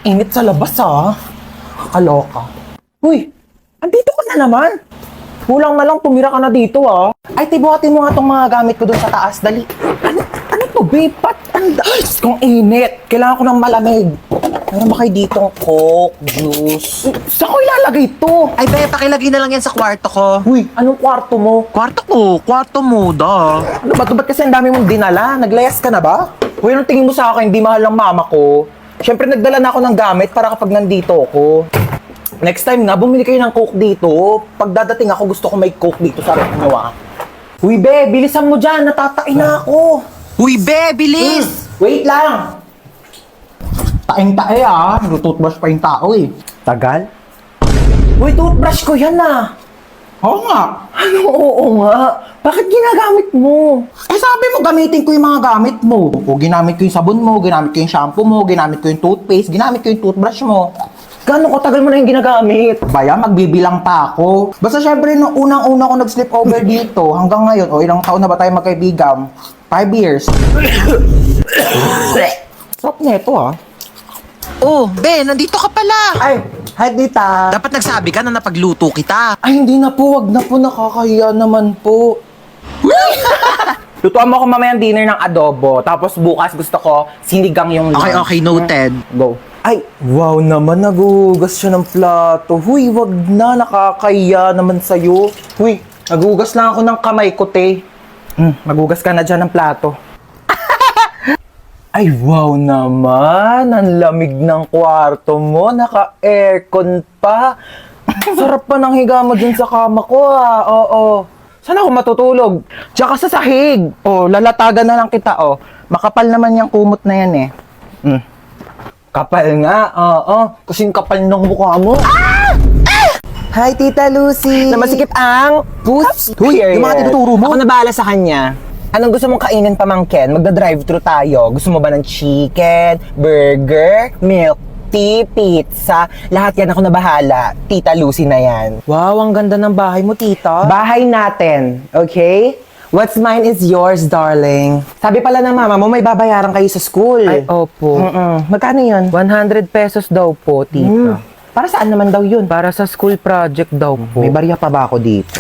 Init sa labas ah. Kakaloka. Uy, andito ka na naman. Kulang na lang tumira ka na dito ah. Ay, tibuhatin mo nga tong mga gamit ko doon sa taas. Dali. Ano to, babe? Diyos kong init. Kailangan ko ng malamig. Meron ba kayo ditong Coke, juice? Saan ko ilalagay to? Ay, be, pakilagay na lang yan sa kwarto ko. Uy, anong kwarto mo? Kwarto mo, da. Ano ba to? Ba't kasi ang dami mong dinala? Naglayas ka na ba? Uy, anong tingin mo sa akin? Di mahal ng mama ko. Siyempre, nagdala na ako ng gamit para kapag nandito ako. Next time na, bumili kayo ng Coke dito. Pag dadating ako, gusto ko may Coke dito sa rep nyo ah. Uy, be, bilisan mo dyan. Natatain na ako. Uy, be, bilis! Wait lang. Taing-tae ah. Toothbrush pa yung tao eh. Tagal? Uy, toothbrush ko yan ah. Oo nga. Ano oo nga? Bakit ginagamit mo? Eh sabi mo gamitin ko yung mga gamit mo. O ginamit ko yung sabon mo, ginamit ko yung shampoo mo, ginamit ko yung toothpaste, ginamit ko yung toothbrush mo. Gano'ng katagal mo na yung ginagamit? Baya, magbibilang pa ako. Basta syempre, nung unang-una ko nag-sleep over dito, hanggang ngayon, o ilang taon na ba tayo magkaibigan? 5 years. Sarap neto ah. Oh, be, nandito ka pala. Ay, hi Tita. Dapat nagsabi ka na napagluto kita. Ay, hindi na po. Wag na po. Nakakahiya naman po. Lutuan mo ako mamayang dinner ng adobo. Tapos bukas gusto ko sinigang yung lunch. Okay, noted. Go. Ay, wow naman. Naguhugas siya ng plato. Huy, wag na. Nakakahiya naman sa'yo. Huy, naguhugas lang ako ng kamay ko, te. Magugas ka na dyan ng plato. Ay, wow naman. Ang lamig ng kwarto mo. Naka-aircon pa. Sarap pa ng higa mo dun sa kama ko, ah. Oo. Saan ako matutulog? Diyan ka sa sahig. Oh, lalatagan na lang kita, oh. Makapal naman yung kumot na yan, eh. Kapal nga, oo. Kasing kapal ng mukha mo. Hi, Tita Lucy! Na masikip ang Puss! Huy, yung mga tinuturo mo. Ako na bahala sa kanya. Anong gusto mong kainin, pamangkin? Magda-drive-thru tayo. Gusto mo ba ng chicken, burger, milk tea, pizza? Lahat yan ako na bahala. Tita Lucy na yan. Wow, ang ganda ng bahay mo, tita. Bahay natin, okay? What's mine is yours, darling. Sabi pala ng mama mo, may babayaran kayo sa school. Ay, opo. Magkano yun? 100 pesos daw po, tita. Para saan naman daw yun? Para sa school project daw po. May barya pa ba ako dito?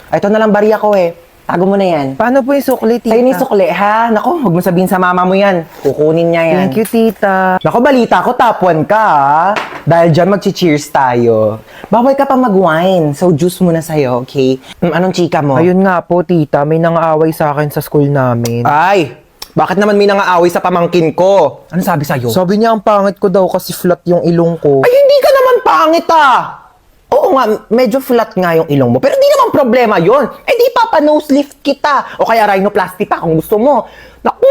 Ito na lang barya ko eh. Tago mo na yan. Paano po yung sukli, tita? Sa'yo ni sukli, ha? Naku, huwag mo sabihin sa mama mo yan. Kukunin niya yan. Thank you, tita. Naku, balita ko, top 1 ka, ha? Dahil dyan, mag-cheers tayo. Bawal ka pa mag-wine, so juice muna sa'yo, okay? Anong chika mo? Ayun nga po, tita. May nangaaway sa akin sa school namin. Ay! Bakit naman may nangaaway sa pamangkin ko? Ano sabi sa'yo? Sabi niya, ang pangit ko daw kasi flat yung ilong ko. Ay, hindi ka naman pangit, ah! Oo nga, medyo flat nga yung ilong mo. Pero di naman problema yon. Eh di papa-nose lift kita. O kaya rhinoplasty pa kung gusto mo. Naku!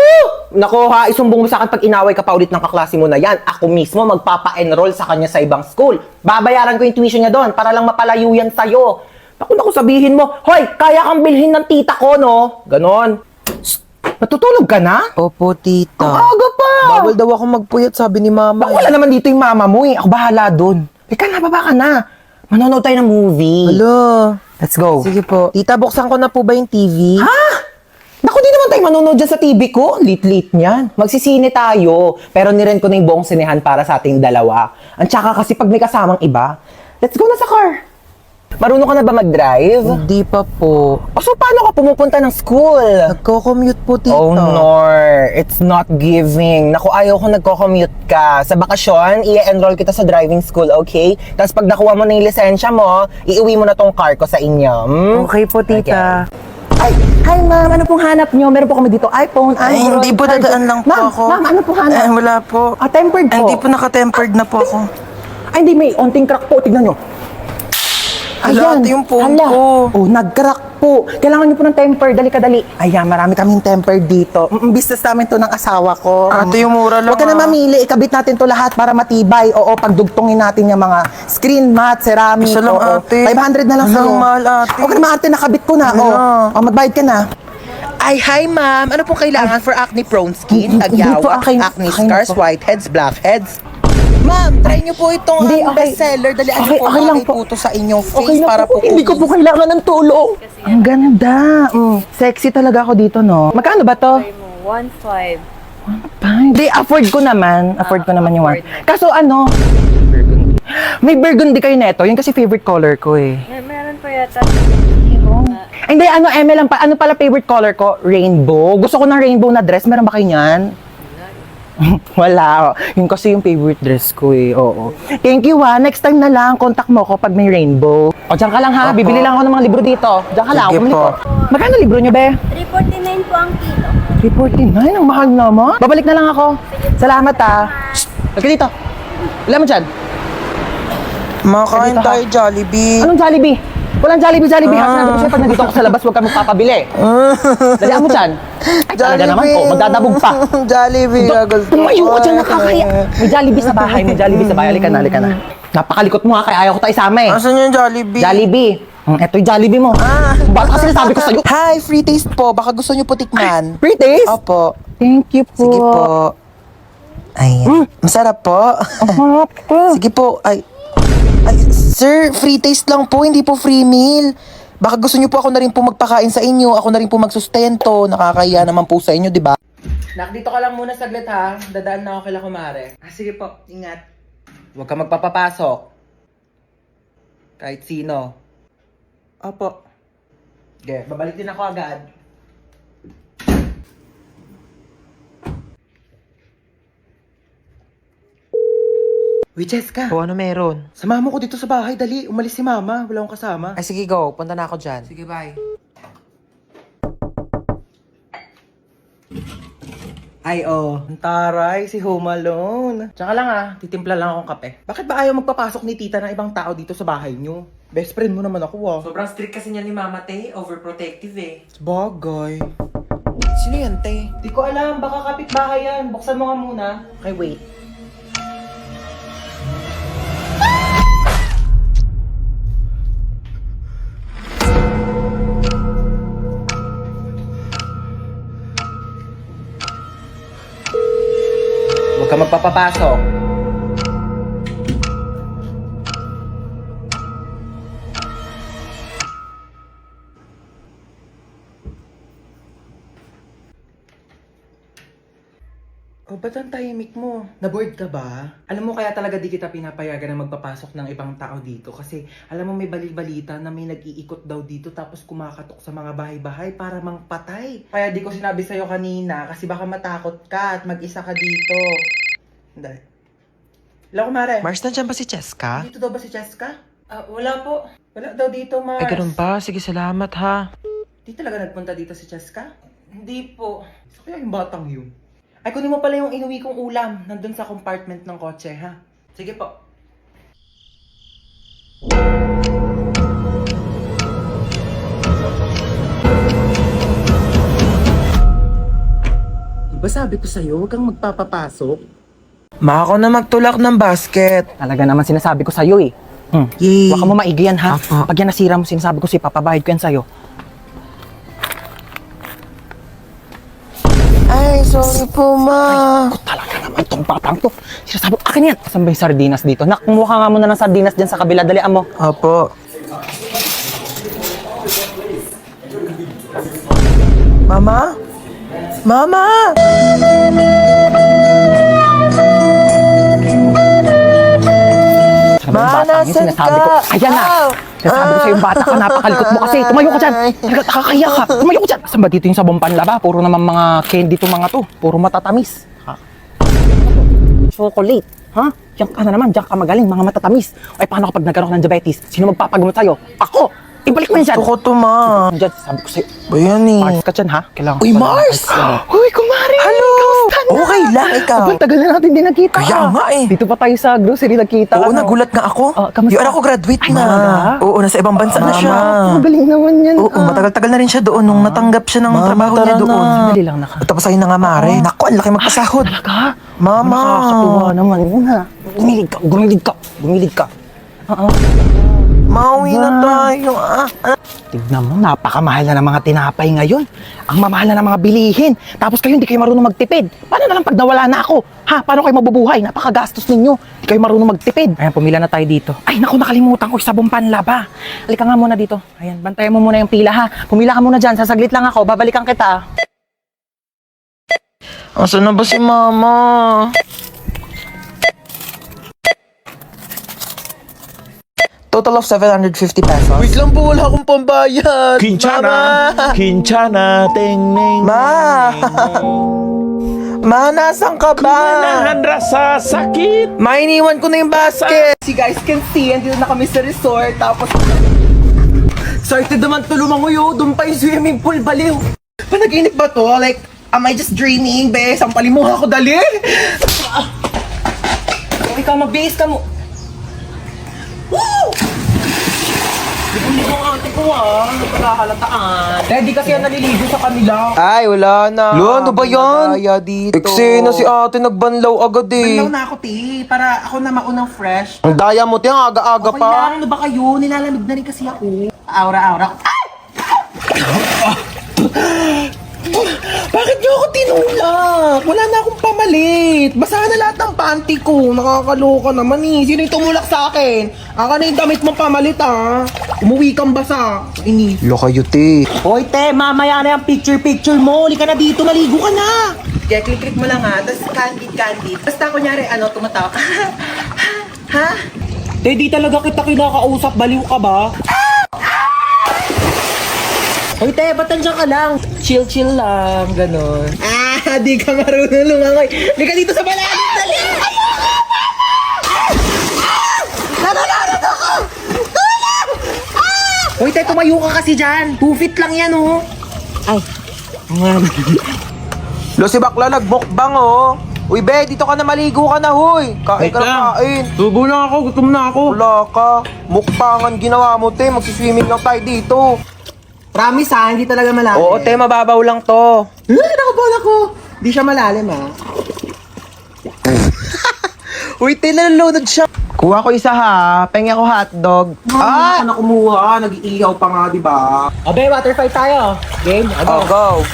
Naku ha, isumbong mo sa akin pag inaway ka pa ulit ng kaklase mo na yan. Ako mismo magpapa-enroll sa kanya sa ibang school. Babayaran ko yung tuition niya doon para lang mapalayo yan sa'yo. Naku, sabihin mo, hoy, kaya kang bilhin ng tita ko, no? Ganon. Shh, natutulog ka na? Opo, tita. Ang aga pa! Bawal daw ako magpuyat, sabi ni mama. Wala naman dito yung mama mo eh. Ako bahala doon. Ika na, baba ka na. Manonood tayo ng movie. Hello. Let's go. Sige po. Tita, buksan ko na po ba yung TV? Ha? Naku, di naman tayo manonood dyan sa TV ko. Lit-lit niyan. Magsisine tayo. Pero nirent ko na yung buong sinehan para sa ating dalawa. Ang tsaka kasi pag may kasamang iba, let's go na sa car. Marunong ka na ba mag-drive? Hindi pa po. O so, paano ka pumupunta ng school? Nagko-commute po, tita. Oh, Nor. It's not giving. Naku, ayaw ko nagko-commute ka. Sa bakasyon, i-enroll kita sa driving school, okay? Tapos pag nakuha mo na yung lisensya mo, iuwi mo na tong car ko sa inyo. Okay po, tita. Ay, hi ma'am, ano pong hanap nyo? Meron po kami dito iPhone, Ay, Android, hindi po, charger. dadaan lang po Ma'am, ako. Ma'am, ano pong hanap? Wala po. Tempered po. Hindi po naka-tempered na po ako. Ay, hindi, may onting crack po. Tignan nyo. Hala, ito yung phone hala. ko. Oh, nag-crack po. Kailangan nyo po ng temper. Dali ka, dali. Ayan, marami kaming temper dito. Business namin to ng asawa ko. Ate, yung mura lang. Huwag ka na mamili. Ikabit natin to lahat para matibay. Oo, pagdugtongin natin yung mga screen mat, ceramic. Isa lang, oo. ate. 500 na lang Ano, sa'yo. mahal, ate. Huwag ka na ate, nakabit ko na. Ano? Oh, magbayad ka na. Ay, hi ma'am. Ano pong kailangan for acne-prone skin, Hindi po, tagyawak, akin- acne akin na scars, po. whiteheads, blackheads? Ma'am, try niyo po itong Hindi, okay. bestseller. Dalian Okay, niyo po okay lang ang po. puto sa inyong face Okay na para po. po Hindi ko po kailangan ng tulong. Ang ganda. Sexy talaga ako dito, no? Magkano ba to? Try mo, 1.5. Hindi, afford ko naman. Afford ko naman yung one. Kaso ano, burgundy. May burgundy kayo neto. Yun kasi favorite color ko eh. Meron po yata. Ay, hindi, ano, Eme lang pa. Ano pala favorite color ko? Rainbow. Gusto ko ng rainbow na dress. Meron ba kayo niyan? Wala. Yun kasi yung favorite dress ko eh. Oo. Thank you ha. Next time na lang, contact mo ko pag may rainbow. O, dyan ka lang ha. Bibili lang ako ng mga libro dito. Dyan ka lang. Sige Bumili po. ko. Magkano libro nyo, be? 349 po ang kilo. 349? Ang mahal naman. Babalik na lang ako. Salamat ha. Shh! Halika dito. Wala mo dyan. Makain Dito, ha? tayo Jollibee. Anong Jollibee? Walang Jollibee ha. Sinabi ko sa'yo, pag nandito ako sa labas, huwag ka magpapabili. Dalihan mo dyan. Ay, talaga naman po. Magdadabog pa. Jollibee. Tumayo ka dyan, nakakaya. May Jollibee sa bahay. May Jollibee sa bahay. Halika na, halika na. Napakalikot mo ha, kaya ayaw ko tayo isama eh. Asan yung Jollibee? Jollibee. Eto yung Jollibee mo. Baka kasi nasabi ko sa'yo. Hi, free taste po. Baka gusto niyo po tikman. Free taste? Opo. Thank you po. Sige po. Ay, masarap po. Harap ko. Sige po. Ay, sir, free taste lang po, hindi po free meal. Baka gusto niyo po ako na rin po magpakain sa inyo, ako na rin po magsustento. Nakakahiya naman po sa inyo, di ba? Nak, dito ka lang muna saglit ha. Dadaan na ako kila kumare. Sige po, ingat. Huwag ka magpapapasok. Kahit sino. Opo. Okay, babalik din ako agad. Uy, Jessica. O, ano meron? Samahan mo ko dito sa bahay, dali. Umalis si mama, wala akong kasama. Ay, sige, go. Punta na ako dyan. Sige, bye. Ay, oh. Ang taray, si Home Alone. Tsaka lang ah, titimpla lang akong kape. Bakit ba ayaw magpapasok ni tita ng ibang tao dito sa bahay nyo? Best friend mo naman ako ah. Sobrang strict kasi niya ni Mama Te, overprotective eh. Bagay. Sino yan, te? Di ko alam, baka kapitbahay yan. Buksan mo nga muna. Okay, wait. Huwag ka magpapapasok. Oh, ba't ang tahimik mo? Naboard ka ba? Alam mo kaya talaga di kita pinapayagan na magpapasok ng ibang tao dito kasi alam mo may bali-balita na may nag-iikot daw dito tapos kumakatok sa mga bahay-bahay para mangpatay. Kaya di ko sinabi sa'yo kanina kasi baka matakot ka at mag-isa ka dito. Hindi. Hello, kumare. Mars, nandiyan ba si Cheska? Dito daw ba si Cheska? Wala po. Wala daw dito, Mars. Ay, ganun ba? Sige, salamat ha. Di talaga nagpunta dito si Cheska? Hindi po. Kaya yung batang yun. Ay, kunin mo pala yung inuwi kong ulam. Nandun sa compartment ng kotse, ha? Sige po. Diba sabi ko sa'yo, huwag kang magpapapasok? Ma, ako na magtulak ng basket. Talaga naman sinasabi ko sa'yo eh. Yay. Huwag ka mo maigi yan ha. Apo. Pag yan nasira mo, sinasabi ko sa'yo, papabayad ko yan sa'yo. Ay, sorry po, ma. Ako talaga naman tong batang to. Sinasabi ko, akin yan. Saan ba yung sardinas dito? Nak, kumuha nga muna ng sardinas dyan sa kabila. Dalian mo. Opo. Mama? Mama! Sabi yung batang yun, nasan sinasabi ko, ka? ayan na. Sinasabi ko sa'yo, bata ka, napakalikot mo kasi. Tumayo ka dyan. Talaga, nakakaya ka. Tumayo ka dyan. Saan ba dito yung sabong panlaba? Puro naman mga candy to mga to. Puro matatamis. Ha? Chocolate. Ha? Diyan ka na naman. Diyan ka magaling. Mga matatamis. Ay, paano kapag nagkaroon ka ng diabetes? Sino magpapagamot sa'yo? Ako! Ibalik mo yan dyan. Gusto ko to, ma. Dyan, sabi ko sa'yo. Ba yan eh? Mars ka dyan, ha? Kailangan Uy, ko pa Mars! ng- Uy, kumari! Hello! Kamusta na? Okay lang, ikaw? Abang, tagal na natin din nagkita. Kaya nga eh. Dito pa tayo sa grocery nagkita. Oo, ano? nagulat nga ako. Kamusta? Yung anak ko graduate Ay, na. talaga? Oo, nasa ibang bansa na siya. Magaling naman yan. Oo, matagal-tagal na rin siya doon nung natanggap siya ng trabaho niya doon. Dali lang naka. Tapos ayun na nga, Mare. Naku, ang laki magpasahod. Talaga? Mama. Nakakatuwa naman yun ha. Gumilig ka, gumilig ka, gumilig ka. Oo. Mauwi na tayo. Tignan mo, napakamahal na ng mga tinapay ngayon. Ang mamahal na ng mga bilihin. Tapos kayo hindi kayo marunong magtipid. Paano na lang pag nawala na ako? Ha? Paano kayo mabubuhay? Napakagastos ninyo. Hindi kayo marunong magtipid. Ayan, pumila na tayo dito. Ay, naku, nakalimutan ko yung sabong panlaba. Halika nga muna dito. Ayan, bantayan mo muna yung pila ha. Pumila ka muna dyan. Sasaglit lang ako. Babalikan kita. Asan na ba si Mama? Total of 750 pesos. Wait lang po, wala akong pambayad. Kinchana, Kinchana, ting ning. Ma! Ma, nasan ka ba? Manahan rasa sakit. Ma, iniwan ko na yung basket. Si guys can see, andito na kami sa resort. Tapos, sorted naman to lumanguyo. Doon pa yung swimming pool, baliw. Panaginip ba to? Like, am I just dreaming, be? Sampalin mo ako, dali. Ikaw, mag-base ka mo. Woo! Ligo ang ate ko nagpakahalataan. Hindi kasi yan naliligo sa kanila. Ay, wala na. Lo, ano ba yan? Dito. Eksena si ate, nagbanlaw agad eh. Banlaw na ako, te. Para ako na maunang fresh. Ang daya mo, te, ang aga-aga Okay pa. lang, ano ba kayo? Nilalamig na rin kasi ako. Aura-aura. Bakit niyo ako tinulak? Wala na akong pamalit. Basa na lahat ng panty ko. Nakakaloka naman eh. Sino yung tumulak sa akin? Aka na yung damit mong pamalit ah. Umuwi kang basa. Inis. Lo kayo, te. Hoy te, mamaya na yung picture mo. Huli ka na dito, maligo ka na. Kaya click mo lang ha. Tapos candid. Basta kunyari, tumatawa ka. Ha? Te, di talaga kita kinakausap. Baliw ka ba? Hoy te, ba't nandiyan ka lang? Chill lang, ganon. Di ka marunong lumangoy. Di ka dito sa malalim, dali! Nananarot ako! Tulong! Hoy te, tumayo ka kasi dyan. 2 feet lang yan, oh. Ay. Lo, si bakla nagmukbang, oh. Uy, be, dito ka na maligo ka na, huy. Kain ka na kain. Subo na ako, gutom na ako. Wala ka. Mukbangan ginawa mo, te. Magsiswimming lang tayo dito. Promise ha, hindi talaga malalim. Oo, te, mababaw lang to. Nakabala ko. Di siya malalim ha. Uy, te, nalulunod siya. Kuha ko isa ha. Pengi ako hotdog. Ano na kumuha? Nag-iihaw pa nga, di ba? Abe, water fight tayo. Game? Oh, go.